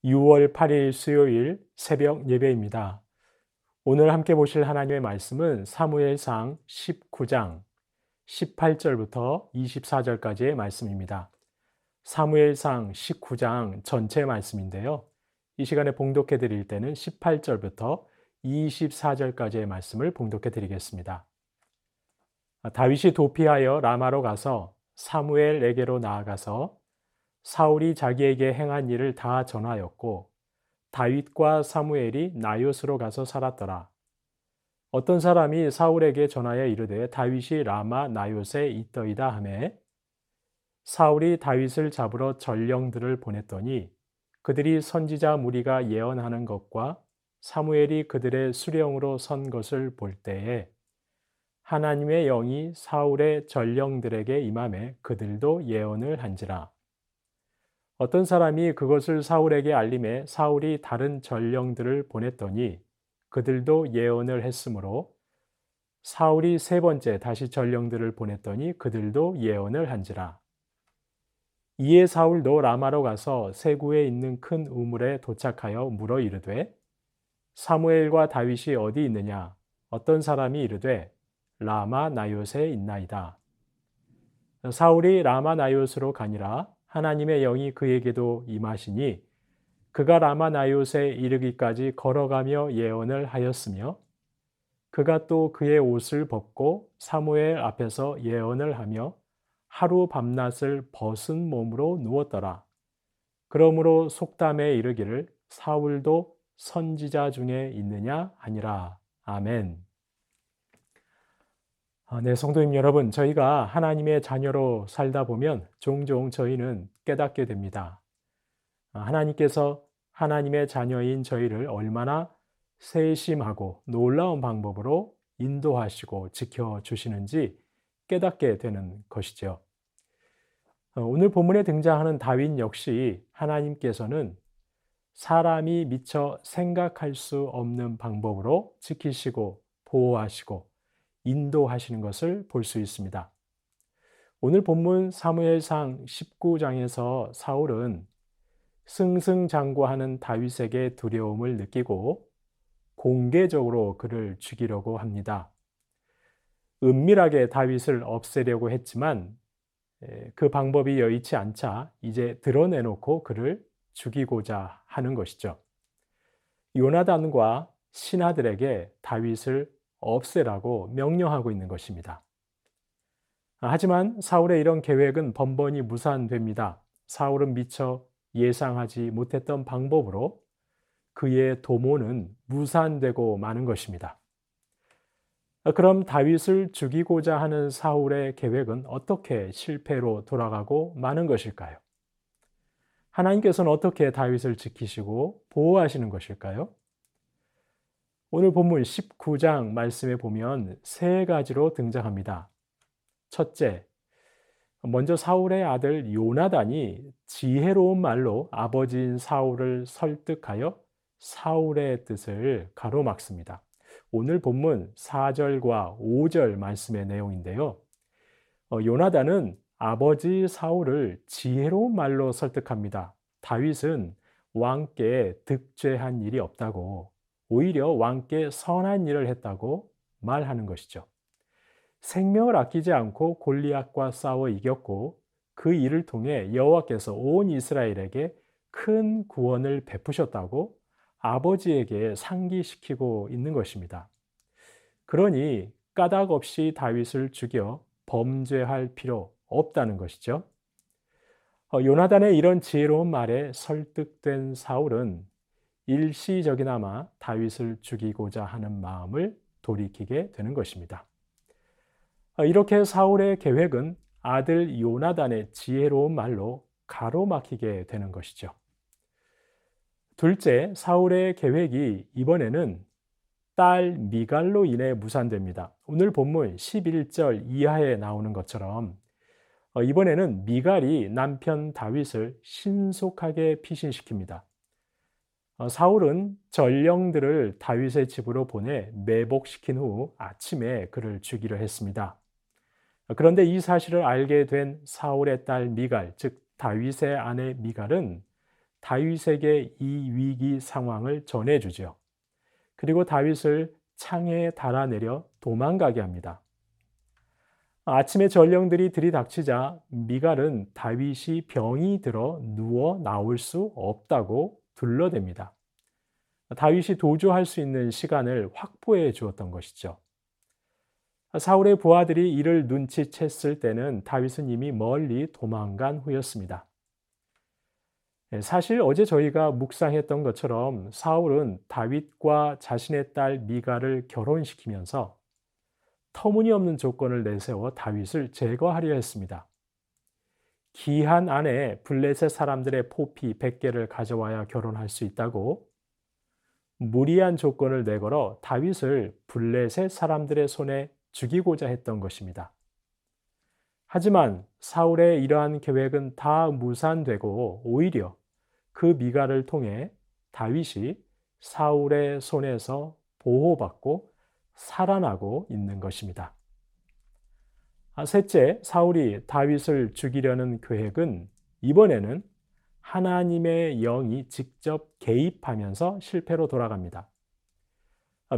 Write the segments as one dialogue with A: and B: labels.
A: 6월 8일 수요일 새벽 예배입니다. 오늘 함께 보실 하나님의 말씀은 사무엘상 19장 18절부터 24절까지의 말씀입니다. 사무엘상 19장 전체 말씀인데요. 이 시간에 봉독해 드릴 때는 18절부터 24절까지의 말씀을 봉독해 드리겠습니다. 다윗이 도피하여 라마로 가서 사무엘에게로 나아가서 사울이 자기에게 행한 일을 다 전하였고 다윗과 사무엘이 나요스로 가서 살았더라. 어떤 사람이 사울에게 전하여 이르되 다윗이 라마 나요스에 있더이다 하매 사울이 다윗을 잡으러 전령들을 보냈더니 그들이 선지자 무리가 예언하는 것과 사무엘이 그들의 수령으로 선 것을 볼 때에 하나님의 영이 사울의 전령들에게 임하매 그들도 예언을 한지라. 어떤 사람이 그것을 사울에게 알림해 사울이 다른 전령들을 보냈더니 그들도 예언을 했으므로 사울이 세 번째 다시 전령들을 보냈더니 그들도 예언을 한지라. 이에 사울도 라마로 가서 세구에 있는 큰 우물에 도착하여 물어 이르되 사무엘과 다윗이 어디 있느냐? 어떤 사람이 이르되 라마 나요스에 있나이다. 사울이 라마 나요스로 가니라. 하나님의 영이 그에게도 임하시니 그가 라마 나요스에 이르기까지 걸어가며 예언을 하였으며 그가 또 그의 옷을 벗고 사무엘 앞에서 예언을 하며 하루 밤낮을 벗은 몸으로 누웠더라. 그러므로 속담에 이르기를 사울도 선지자 중에 있느냐 하니라. 아멘. 네, 성도님 여러분, 저희가 하나님의 자녀로 살다 보면 종종 저희는 깨닫게 됩니다. 하나님께서 하나님의 자녀인 저희를 얼마나 세심하고 놀라운 방법으로 인도하시고 지켜주시는지 깨닫게 되는 것이죠. 오늘 본문에 등장하는 다윗 역시 하나님께서는 사람이 미처 생각할 수 없는 방법으로 지키시고 보호하시고 인도하시는 것을 볼 수 있습니다. 오늘 본문 사무엘상 19장에서 사울은 승승장구하는 다윗에게 두려움을 느끼고 공개적으로 그를 죽이려고 합니다. 은밀하게 다윗을 없애려고 했지만 그 방법이 여의치 않자 이제 드러내놓고 그를 죽이고자 하는 것이죠. 요나단과 신하들에게 다윗을 없애라고 명령하고 있는 것입니다. 하지만 사울의 이런 계획은 번번이 무산됩니다. 사울은 미처 예상하지 못했던 방법으로 그의 도모는 무산되고 마는 것입니다. 그럼 다윗을 죽이고자 하는 사울의 계획은 어떻게 실패로 돌아가고 마는 것일까요? 하나님께서는 어떻게 다윗을 지키시고 보호하시는 것일까요? 오늘 본문 19장 말씀에 보면 세 가지로 등장합니다. 첫째, 먼저 사울의 아들 요나단이 지혜로운 말로 아버지인 사울을 설득하여 사울의 뜻을 가로막습니다. 오늘 본문 4절과 5절 말씀의 내용인데요. 요나단은 아버지 사울을 지혜로운 말로 설득합니다. 다윗은 왕께 득죄한 일이 없다고, 오히려 왕께 선한 일을 했다고 말하는 것이죠. 생명을 아끼지 않고 골리앗과 싸워 이겼고 그 일을 통해 여호와께서 온 이스라엘에게 큰 구원을 베푸셨다고 아버지에게 상기시키고 있는 것입니다. 그러니 까닭 없이 다윗을 죽여 범죄할 필요 없다는 것이죠. 요나단의 이런 지혜로운 말에 설득된 사울은 일시적이나마 다윗을 죽이고자 하는 마음을 돌이키게 되는 것입니다. 이렇게 사울의 계획은 아들 요나단의 지혜로운 말로 가로막히게 되는 것이죠. 둘째, 사울의 계획이 이번에는 딸 미갈로 인해 무산됩니다. 오늘 본문 11절 이하에 나오는 것처럼 이번에는 미갈이 남편 다윗을 신속하게 피신시킵니다. 사울은 전령들을 다윗의 집으로 보내 매복시킨 후 아침에 그를 죽이려 했습니다. 그런데 이 사실을 알게 된 사울의 딸 미갈, 즉 다윗의 아내 미갈은 다윗에게 이 위기 상황을 전해주죠. 그리고 다윗을 창에 달아내려 도망가게 합니다. 아침에 전령들이 들이닥치자 미갈은 다윗이 병이 들어 누워 나올 수 없다고 둘러댑니다. 다윗이 도주할 수 있는 시간을 확보해 주었던 것이죠. 사울의 부하들이 이를 눈치챘을 때는 다윗은 이미 멀리 도망간 후였습니다. 사실 어제 저희가 묵상했던 것처럼 사울은 다윗과 자신의 딸 미갈을 결혼시키면서 터무니없는 조건을 내세워 다윗을 제거하려 했습니다. 기한 안에 블레셋 사람들의 포피 100개를 가져와야 결혼할 수 있다고 무리한 조건을 내걸어 다윗을 블레셋 사람들의 손에 죽이고자 했던 것입니다. 하지만 사울의 이러한 계획은 다 무산되고 오히려 그 미갈을 통해 다윗이 사울의 손에서 보호받고 살아나고 있는 것입니다. 셋째, 사울이 다윗을 죽이려는 계획은 이번에는 하나님의 영이 직접 개입하면서 실패로 돌아갑니다.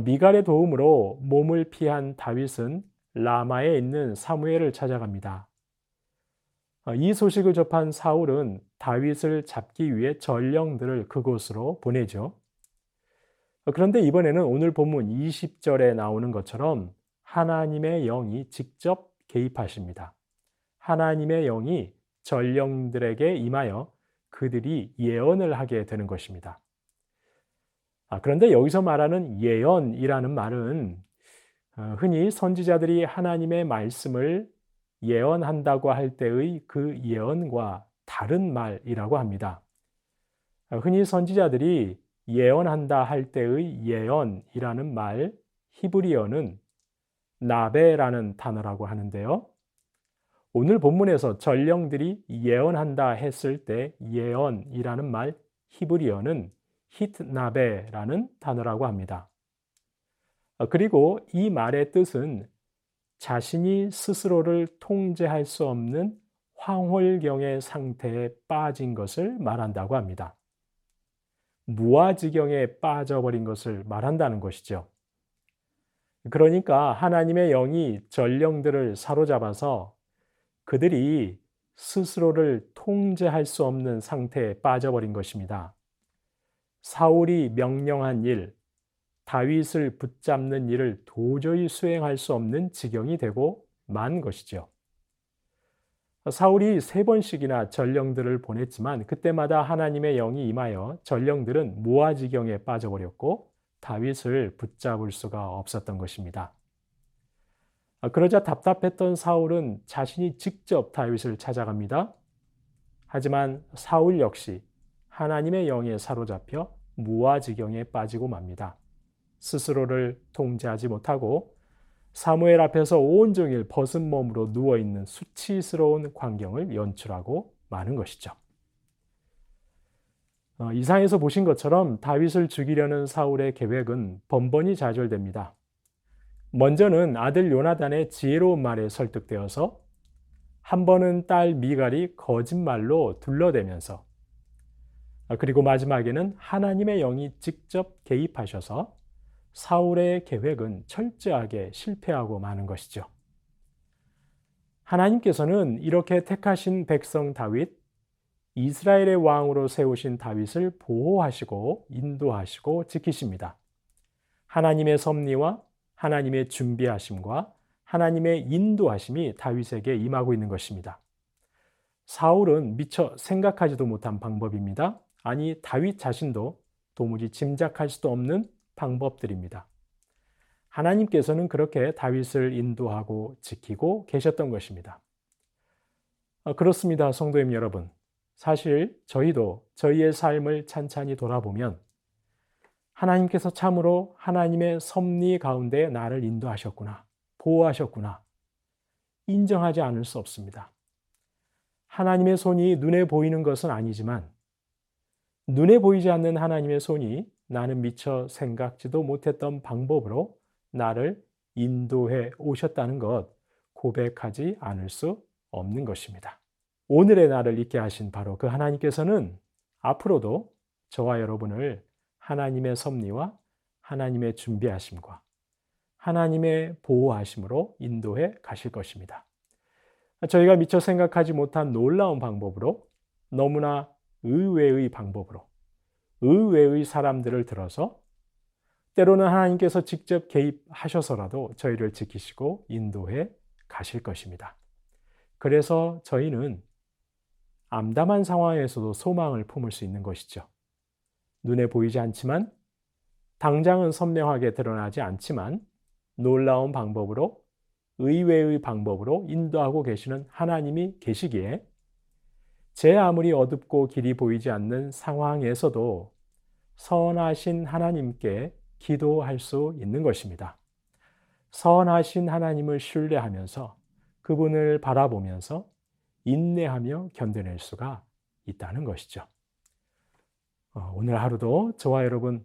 A: 미갈의 도움으로 몸을 피한 다윗은 라마에 있는 사무엘을 찾아갑니다. 이 소식을 접한 사울은 다윗을 잡기 위해 전령들을 그곳으로 보내죠. 그런데 이번에는 오늘 본문 20절에 나오는 것처럼 하나님의 영이 직접 개입하십니다. 하나님의 영이 전령들에게 임하여 그들이 예언을 하게 되는 것입니다. 그런데 여기서 말하는 예언이라는 말은 흔히 선지자들이 하나님의 말씀을 예언한다고 할 때의 그 예언과 다른 말이라고 합니다. 흔히 선지자들이 예언한다 할 때의 예언이라는 말, 히브리어는 나베라는 단어라고 하는데요. 오늘 본문에서 전령들이 예언한다 했을 때 예언이라는 말, 히브리어는 hit나베라는 단어라고 합니다. 그리고 이 말의 뜻은 자신이 스스로를 통제할 수 없는 황홀경의 상태에 빠진 것을 말한다고 합니다. 무아지경에 빠져버린 것을 말한다는 것이죠. 그러니까 하나님의 영이 전령들을 사로잡아서 그들이 스스로를 통제할 수 없는 상태에 빠져버린 것입니다. 사울이 명령한 일, 다윗을 붙잡는 일을 도저히 수행할 수 없는 지경이 되고 만 것이죠. 사울이 3번씩이나 전령들을 보냈지만 그때마다 하나님의 영이 임하여 전령들은 무아지경에 빠져버렸고 다윗을 붙잡을 수가 없었던 것입니다. 그러자 답답했던 사울은 자신이 직접 다윗을 찾아갑니다. 하지만 사울 역시 하나님의 영에 사로잡혀 무아지경에 빠지고 맙니다. 스스로를 통제하지 못하고 사무엘 앞에서 온종일 벗은 몸으로 누워있는 수치스러운 광경을 연출하고 마는 것이죠. 이상에서 보신 것처럼 다윗을 죽이려는 사울의 계획은 번번이 좌절됩니다. 먼저는 아들 요나단의 지혜로운 말에 설득되어서 한 번은 딸 미갈이 거짓말로 둘러대면서 그리고 마지막에는 하나님의 영이 직접 개입하셔서 사울의 계획은 철저하게 실패하고 마는 것이죠. 하나님께서는 이렇게 택하신 백성 다윗, 이스라엘의 왕으로 세우신 다윗을 보호하시고 인도하시고 지키십니다. 하나님의 섭리와 하나님의 준비하심과 하나님의 인도하심이 다윗에게 임하고 있는 것입니다. 사울은 미처 생각하지도 못한 방법입니다. 아니, 다윗 자신도 도무지 짐작할 수도 없는 방법들입니다. 하나님께서는 그렇게 다윗을 인도하고 지키고 계셨던 것입니다. 그렇습니다, 성도님 여러분. 사실 저희도 저희의 삶을 찬찬히 돌아보면 하나님께서 참으로 하나님의 섭리 가운데 나를 인도하셨구나, 보호하셨구나, 인정하지 않을 수 없습니다. 하나님의 손이 눈에 보이는 것은 아니지만 눈에 보이지 않는 하나님의 손이 나는 미처 생각지도 못했던 방법으로 나를 인도해 오셨다는 것 고백하지 않을 수 없는 것입니다. 오늘의 나를 있게 하신 바로 그 하나님께서는 앞으로도 저와 여러분을 하나님의 섭리와 하나님의 준비하심과 하나님의 보호하심으로 인도해 가실 것입니다. 저희가 미처 생각하지 못한 놀라운 방법으로, 너무나 의외의 방법으로, 의외의 사람들을 들어서 때로는 하나님께서 직접 개입하셔서라도 저희를 지키시고 인도해 가실 것입니다. 그래서 저희는 암담한 상황에서도 소망을 품을 수 있는 것이죠. 눈에 보이지 않지만, 당장은 선명하게 드러나지 않지만 놀라운 방법으로, 의외의 방법으로 인도하고 계시는 하나님이 계시기에 제 아무리 어둡고 길이 보이지 않는 상황에서도 선하신 하나님께 기도할 수 있는 것입니다. 선하신 하나님을 신뢰하면서 그분을 바라보면서 인내하며 견뎌낼 수가 있다는 것이죠. 오늘 하루도 저와 여러분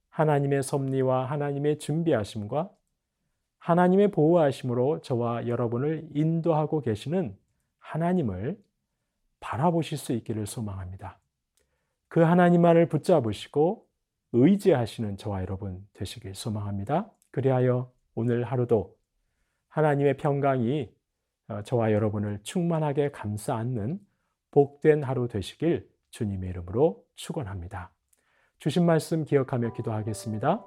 A: 하나님의 섭리와 하나님의 준비하심과 하나님의 보호하심으로 저와 여러분을 인도하고 계시는 하나님을 바라보실 수 있기를 소망합니다. 그 하나님만을 붙잡으시고 의지하시는 저와 여러분 되시길 소망합니다. 그리하여 오늘 하루도 하나님의 평강이 저와 여러분을 충만하게 감싸 안는 복된 하루 되시길 주님의 이름으로 축원합니다. 주신 말씀 기억하며 기도하겠습니다.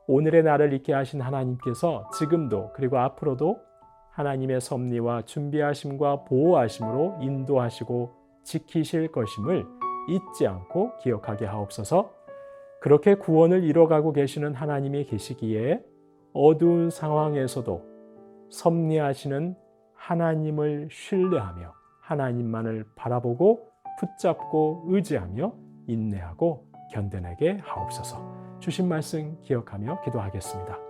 A: 오늘의 나를 있게 하신 하나님께서 지금도 그리고 앞으로도 하나님의 섭리와 준비하심과 보호하심으로 인도하시고 지키실 것임을 잊지 않고 기억하게 하옵소서. 그렇게 구원을 이뤄가고 계시는 하나님이 계시기에 어두운 상황에서도 섭리하시는 하나님을 신뢰하며 하나님만을 바라보고 붙잡고 의지하며 인내하고 견뎌내게 하옵소서. 주신 말씀 기억하며 기도하겠습니다.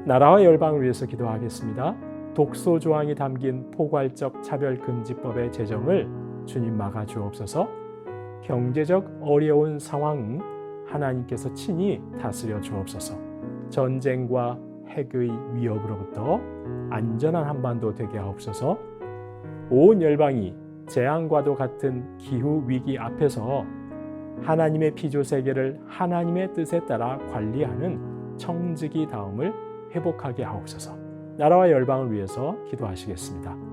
A: 나라와 열방을 위해서 기도하겠습니다. 독소 조항이 담긴 포괄적 차별금지법의 제정을 주님 막아 주옵소서. 경제적 어려운 상황 하나님께서 친히 다스려 주옵소서. 전쟁과 핵의 위협으로부터 안전한 한반도 되게 하옵소서. 온 열방이 재앙과도 같은 기후 위기 앞에서 하나님의 피조 세계를 하나님의 뜻에 따라 관리하는 청지기 다음을 회복하게 하옵소서. 나라와 열방을 위해서 기도하시겠습니다.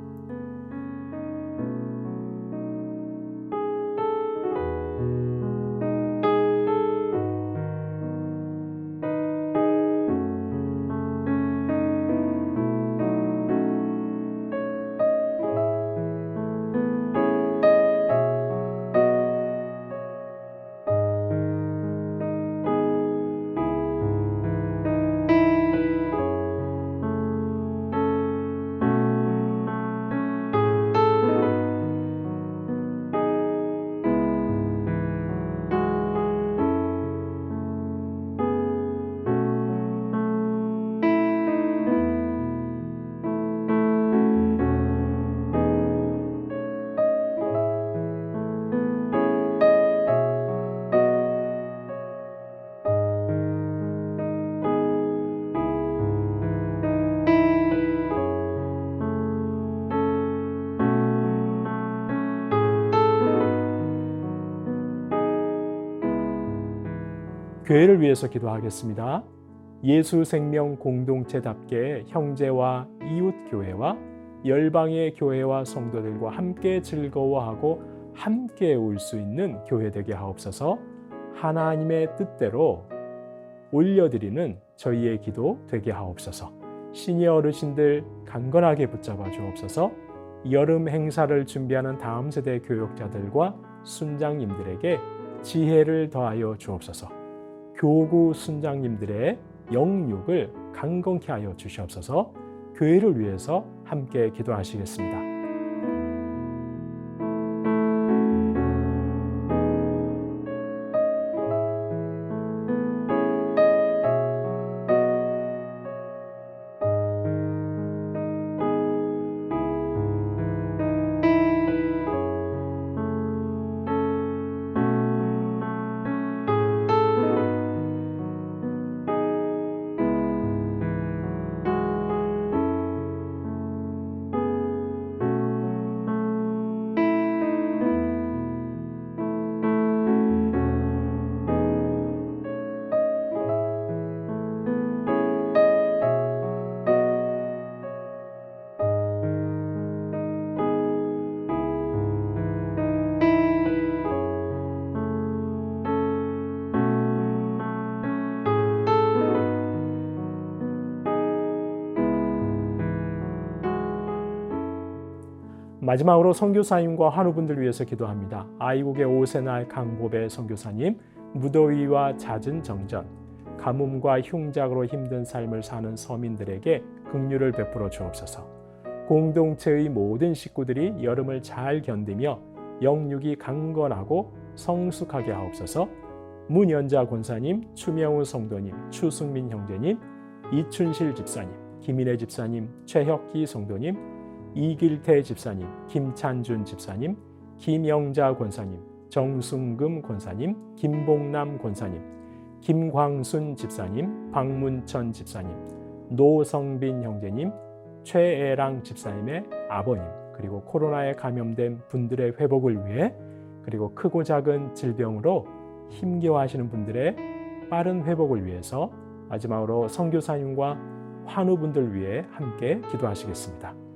A: 교회를 위해서 기도하겠습니다. 예수 생명 공동체답게 형제와 이웃 교회와 열방의 교회와 성도들과 함께 즐거워하고 함께 올 수 있는 교회 되게 하옵소서. 하나님의 뜻대로 올려드리는 저희의 기도 되게 하옵소서. 시니어 어르신들 강건하게 붙잡아 주옵소서. 여름 행사를 준비하는 다음 세대 교역자들과 순장님들에게 지혜를 더하여 주옵소서. 교구 순장님들의 영육을 강건케 하여 주시옵소서. 교회를 위해서 함께 기도하시겠습니다. 마지막으로 선교사님과 환우분들 위해서 기도합니다. 아이국의 오세날 강보배 선교사님, 무더위와 잦은 정전, 가뭄과 흉작으로 힘든 삶을 사는 서민들에게 긍휼을 베풀어 주옵소서. 공동체의 모든 식구들이 여름을 잘 견디며 영육이 강건하고 성숙하게 하옵소서. 문연자 권사님, 추명우 성도님, 추승민 형제님, 이춘실 집사님, 김인혜 집사님, 최혁기 성도님, 이길태 집사님, 김찬준 집사님, 김영자 권사님, 정승금 권사님, 김봉남 권사님, 김광순 집사님, 박문천 집사님, 노성빈 형제님, 최애랑 집사님의 아버님, 그리고 코로나에 감염된 분들의 회복을 위해, 그리고 크고 작은 질병으로 힘겨워하시는 분들의 빠른 회복을 위해서 마지막으로 선교사님과 환우분들 위해 함께 기도하시겠습니다.